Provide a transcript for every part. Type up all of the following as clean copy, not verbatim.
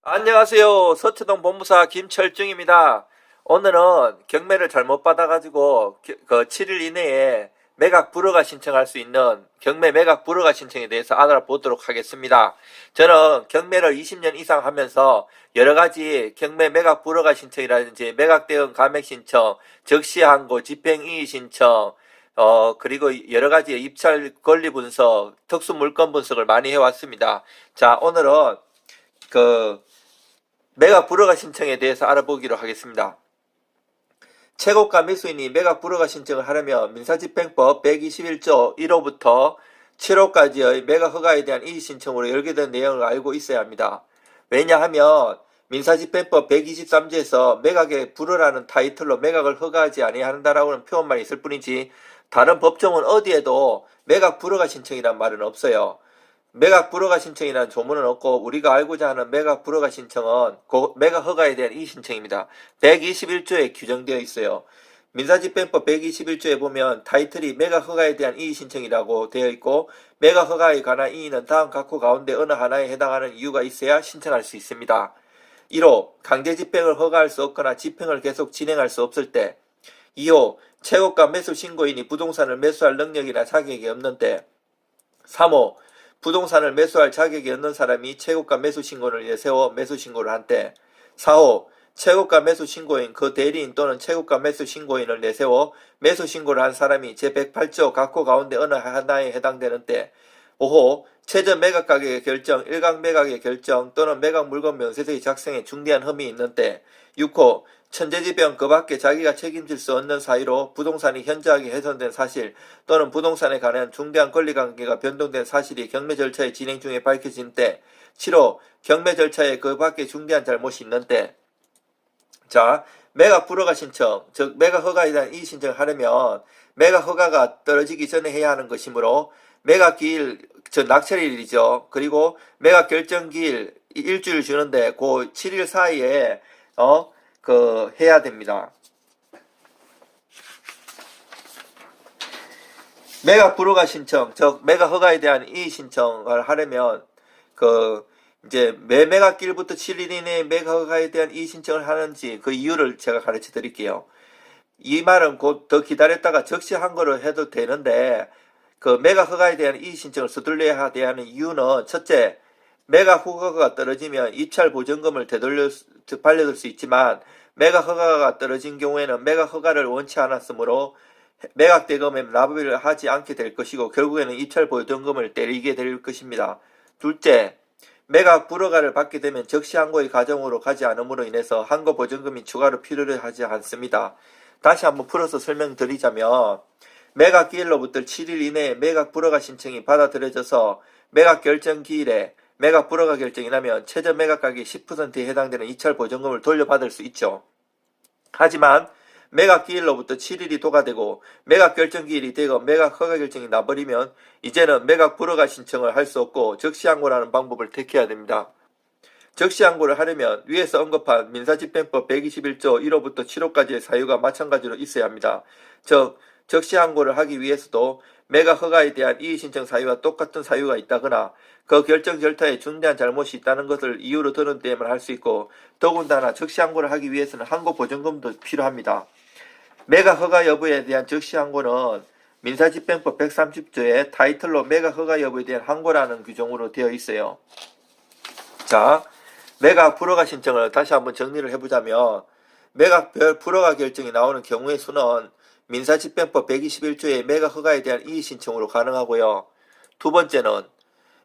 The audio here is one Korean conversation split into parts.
안녕하세요. 서초동 본부사 김철중입니다. 오늘은 경매를 잘못 받아가지고 그 7일 이내에 매각 불허가 신청할 수 있는 경매 매각 불허가 신청에 대해서 알아보도록 하겠습니다. 저는 경매를 20년 이상 하면서 여러가지 경매 매각 불허가 신청이라든지 매각 대응 감액 신청, 적시항고, 집행이의 신청, 그리고 여러가지 입찰 권리 분석, 특수 물건 분석을 많이 해왔습니다. 자, 오늘은 매각 불허가 신청에 대해서 알아보기로 하겠습니다. 최고가 매수인이 매각 불허가 신청을 하려면 민사집행법 121조 1호부터 7호까지의 매각 허가에 대한 이의 신청으로 열게된 내용을 알고 있어야 합니다. 왜냐하면 민사집행법 123조에서 매각의 불허라는 타이틀로 매각을 허가하지 아니한다라고는 표현만 있을 뿐이지 다른 법조문 어디에도 매각 불허가 신청이란 말은 없어요. 매각 불허가 신청이라는 조문은 없고 우리가 알고자 하는 매각 불허가 신청은 매각 허가에 대한 이의 신청입니다. 121조에 규정되어 있어요. 민사집행법 121조에 보면 타이틀이 매각 허가에 대한 이의 신청이라고 되어 있고 매각 허가에 관한 이의는 다음 각호 가운데 어느 하나에 해당하는 이유가 있어야 신청할 수 있습니다. 1호 강제 집행을 허가할 수 없거나 집행을 계속 진행할 수 없을 때. 2호 최고가 매수 신고인이 부동산을 매수할 능력이나 자격이 없는 때. 3호 부동산을 매수할 자격이 없는 사람이 최고가 매수 신고를 내세워 매수 신고를 한 때. 4호 최고가 매수 신고인 그 대리인 또는 최고가 매수 신고인을 내세워 매수 신고를 한 사람이 제108조 각호 가운데 어느 하나에 해당되는 때. 5호 최저 매각 가격의 결정, 일각 매각의 결정 또는 매각 물건 명세서의 작성에 중대한 흠이 있는 때. 6호 천재지변 그 밖에 자기가 책임질 수 없는 사유로 부동산이 현저하게 훼손된 사실 또는 부동산에 관한 중대한 권리관계가 변동된 사실이 경매 절차의 진행 중에 밝혀진 때. 7호 경매 절차에 그 밖에 중대한 잘못이 있는 때. 자, 매각 불허가 신청, 즉 매각 허가에 대한 이의 신청을 하려면 매각 허가가 떨어지기 전에 해야 하는 것이므로 매각 기일, 즉 낙찰일이죠. 그리고 매각 결정 기일 일주일 주는데 그 7일 사이에 해야 됩니다. 매각 불허가 신청, 즉 매각 허가에 대한 이의 신청을 하려면 이제 매 매각일부터 7일 이내에 매각 허가에 대한 이의 신청을 하는지 그 이유를 제가 가르쳐 드릴게요. 이 말은 곧 더 기다렸다가 적시한 거로 해도 되는데 그 매각 허가에 대한 이의 신청을 서둘러야 하는 이유는 첫째, 매각 허가가 떨어지면 입찰 보전금을 반려줄 수 있지만 매각 허가가 떨어진 경우에는 매각 허가를 원치 않았으므로 매각 대금에 납입을 하지 않게 될 것이고 결국에는 입찰 보전금을 때리게 될 것입니다. 둘째, 매각 불허가를 받게 되면 적시항고의 과정으로 가지 않음으로 인해서 항고 보전금이 추가로 필요를 하지 않습니다. 다시 한번 풀어서 설명드리자면 매각 기일로부터 7일 이내에 매각 불허가 신청이 받아들여져서 매각 결정 기일에 매각 불허가 결정이 나면 최저 매각 가격의 10%에 해당되는 입찰 보전금을 돌려받을 수 있죠. 하지만 매각 기일로부터 7일이 도과되고 매각 결정 기일이 되고 매각 허가 결정이 나버리면 이제는 매각 불허가 신청을 할 수 없고 적시항고라는 방법을 택해야 됩니다. 적시항고를 하려면 위에서 언급한 민사집행법 121조 1호부터 7호까지의 사유가 마찬가지로 있어야 합니다. 즉 적시항고를 하기 위해서도 매각 허가에 대한 이의 신청 사유와 똑같은 사유가 있다거나 그 결정 절차에 중대한 잘못이 있다는 것을 이유로 드는 때에만 할 수 있고 더군다나 적시항고를 하기 위해서는 항고 보전금도 필요합니다. 매각 허가 여부에 대한 적시항고는 민사집행법 130조의 타이틀로 매각 허가 여부에 대한 항고라는 규정으로 되어 있어요. 자, 매각 불허가 신청을 다시 한번 정리를 해보자면 매각 불허가 결정이 나오는 경우의 수는 민사집행법 121조의 매각 허가에 대한 이의 신청으로 가능하고요. 두 번째는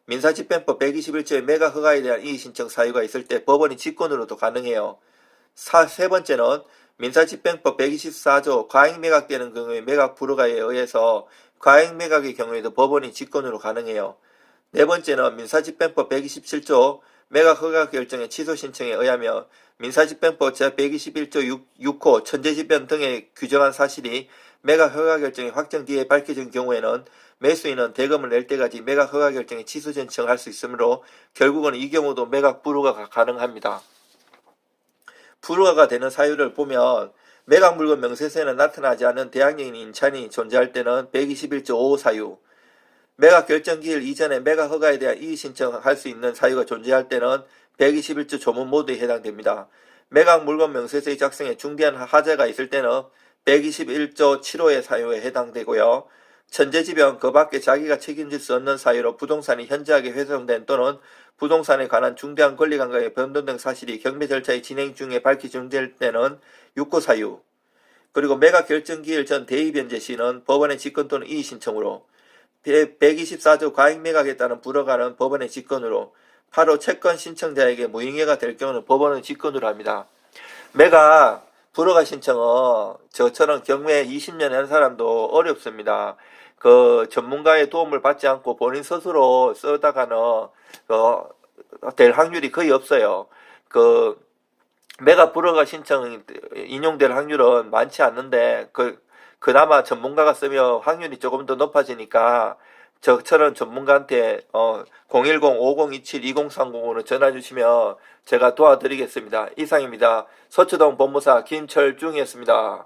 민사집행법 121조의 매각 허가에 대한 이의 신청 사유가 있을 때 법원이 직권으로도 가능해요. 세 번째는 민사집행법 124조 과잉 매각되는 경우에 매각 불허가에 의해서 과잉 매각의 경우에도 법원이 직권으로 가능해요. 네 번째는 민사집행법 127조 매각 허가 결정의 취소 신청에 의하면 민사집행법 제121조 6호 천재지변 등에 규정한 사실이 매각 허가 결정이 확정 뒤에 밝혀진 경우에는 매수인은 대금을 낼 때까지 매각 허가 결정의 취소 신청을 할 수 있으므로 결국은 이 경우도 매각 불허가 가능합니다. 불허가 되는 사유를 보면 매각 물건 명세서에는 나타나지 않은 대항력인 인찬이 존재할 때는 121조 5호 사유, 매각 결정 기일 이전에 매각 허가에 대한 이의 신청할 수 있는 사유가 존재할 때는 121조 조문 모두에 해당됩니다. 매각 물건 명세서의 작성에 중대한 하자가 있을 때는 121조 7호의 사유에 해당되고요. 천재지변 그 밖에 자기가 책임질 수 없는 사유로 부동산이 현저하게 훼손된 또는 부동산에 관한 중대한 권리관계의 변동 등 사실이 경매 절차의 진행 중에 밝혀질 때는 6호 사유. 그리고 매각 결정기일 전 대의 변제 시는 법원의 직권 또는 이의 신청으로 124조 과잉 매각에 따른 불허가는 법원의 직권으로 8호 채권 신청자에게 무효가 될 경우는 법원의 직권으로 합니다. 매각 불허가 신청은 저처럼 경매 20년 한 사람도 어렵습니다. 그 전문가의 도움을 받지 않고 본인 스스로 쓰다가는 될 확률이 거의 없어요. 그 매각 불허가 신청 인용될 확률은 많지 않는데 그나마 전문가가 쓰면 확률이 조금 더 높아지니까 저처럼 전문가한테 010-5027-2030으로 전화 주시면 제가 도와드리겠습니다. 이상입니다. 서초동 법무사 김철중이었습니다.